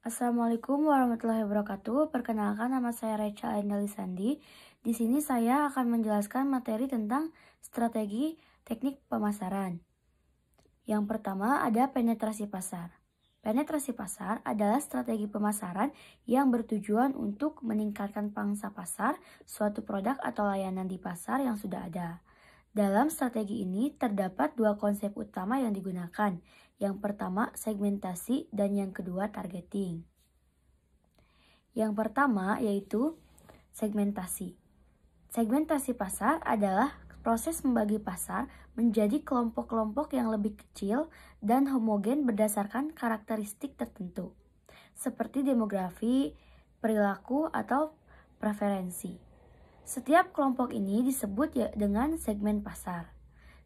Assalamualaikum warahmatullahi wabarakatuh. Perkenalkan, nama saya Recha Aindali Sandi. Di sini saya akan menjelaskan materi tentang strategi teknik pemasaran. Yang pertama ada penetrasi pasar. Penetrasi pasar adalah strategi pemasaran yang bertujuan untuk meningkatkan pangsa pasar suatu produk atau layanan di pasar yang sudah ada. Dalam strategi ini terdapat dua konsep utama yang digunakan. Yang pertama segmentasi dan yang kedua targeting. Yang pertama yaitu segmentasi. Segmentasi pasar adalah proses membagi pasar menjadi kelompok-kelompok yang lebih kecil dan homogen berdasarkan karakteristik tertentu, seperti demografi, perilaku, atau preferensi. Setiap kelompok ini disebut dengan segmen pasar.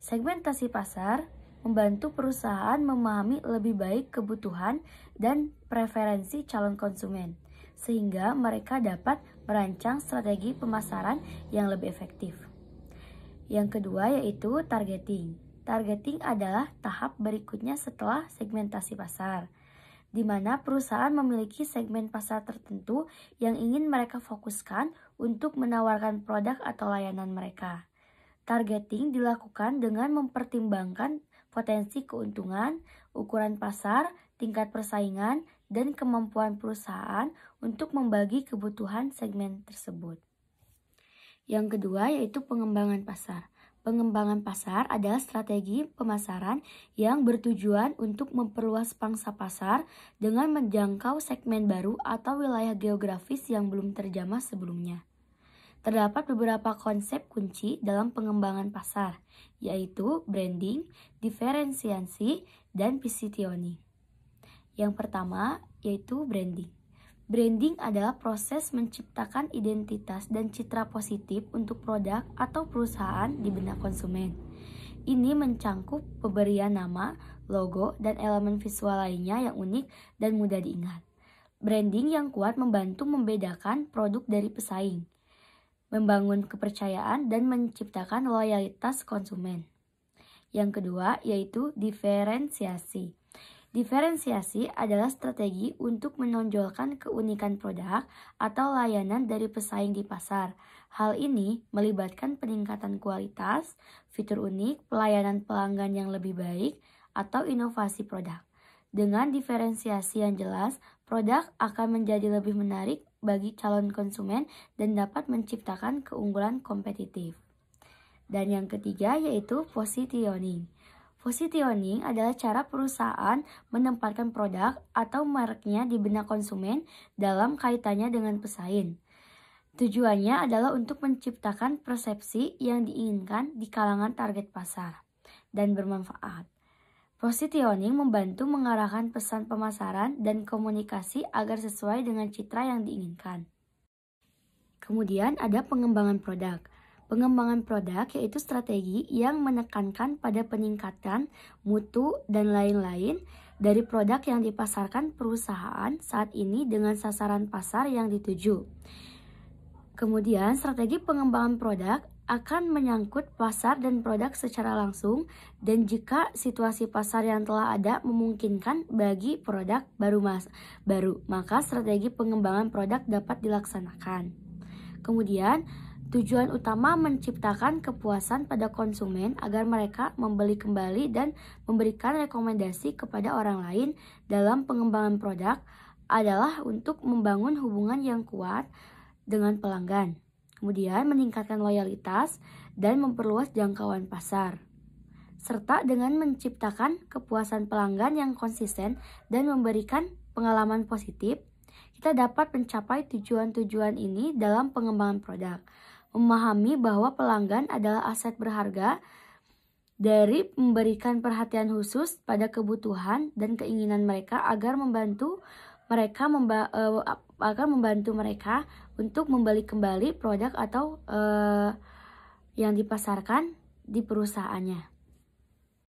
Segmentasi pasar membantu perusahaan memahami lebih baik kebutuhan dan preferensi calon konsumen, sehingga mereka dapat merancang strategi pemasaran yang lebih efektif. Yang kedua yaitu targeting. Targeting adalah tahap berikutnya setelah segmentasi pasar, di mana perusahaan memiliki segmen pasar tertentu yang ingin mereka fokuskan untuk menawarkan produk atau layanan mereka. Targeting dilakukan dengan mempertimbangkan potensi keuntungan, ukuran pasar, tingkat persaingan, dan kemampuan perusahaan untuk membagi kebutuhan segmen tersebut. Yang kedua yaitu pengembangan pasar. Pengembangan pasar adalah strategi pemasaran yang bertujuan untuk memperluas pangsa pasar dengan menjangkau segmen baru atau wilayah geografis yang belum terjamah sebelumnya. Terdapat beberapa konsep kunci dalam pengembangan pasar, yaitu branding, diferensiasi, dan positioning. Yang pertama yaitu branding. Branding adalah proses menciptakan identitas dan citra positif untuk produk atau perusahaan di benak konsumen. Ini mencangkup pemberian nama, logo, dan elemen visual lainnya yang unik dan mudah diingat. Branding yang kuat membantu membedakan produk dari pesaing, membangun kepercayaan, dan menciptakan loyalitas konsumen. Yang kedua yaitu diferensiasi. Diferensiasi adalah strategi untuk menonjolkan keunikan produk atau layanan dari pesaing di pasar. Hal ini melibatkan peningkatan kualitas, fitur unik, pelayanan pelanggan yang lebih baik, atau inovasi produk. Dengan diferensiasi yang jelas, produk akan menjadi lebih menarik bagi calon konsumen dan dapat menciptakan keunggulan kompetitif. Dan yang ketiga yaitu positioning. Positioning adalah cara perusahaan menempatkan produk atau mereknya di benak konsumen dalam kaitannya dengan pesaing. Tujuannya adalah untuk menciptakan persepsi yang diinginkan di kalangan target pasar dan bermanfaat. Positioning membantu mengarahkan pesan pemasaran dan komunikasi agar sesuai dengan citra yang diinginkan. Kemudian ada pengembangan produk. Pengembangan produk yaitu strategi yang menekankan pada peningkatan mutu dan lain-lain dari produk yang dipasarkan perusahaan saat ini dengan sasaran pasar yang dituju. Kemudian strategi pengembangan produk akan menyangkut pasar dan produk secara langsung, dan jika situasi pasar yang telah ada memungkinkan bagi produk baru, maka strategi pengembangan produk dapat dilaksanakan. Kemudian tujuan utama menciptakan kepuasan pada konsumen agar mereka membeli kembali dan memberikan rekomendasi kepada orang lain dalam pengembangan produk adalah untuk membangun hubungan yang kuat dengan pelanggan. Kemudian meningkatkan loyalitas dan memperluas jangkauan pasar, serta dengan menciptakan kepuasan pelanggan yang konsisten dan memberikan pengalaman positif. Kita dapat mencapai tujuan-tujuan ini dalam pengembangan produk. Memahami bahwa pelanggan adalah aset berharga dari memberikan perhatian khusus pada kebutuhan dan keinginan mereka agar membantu mereka untuk membeli kembali produk atau yang dipasarkan di perusahaannya.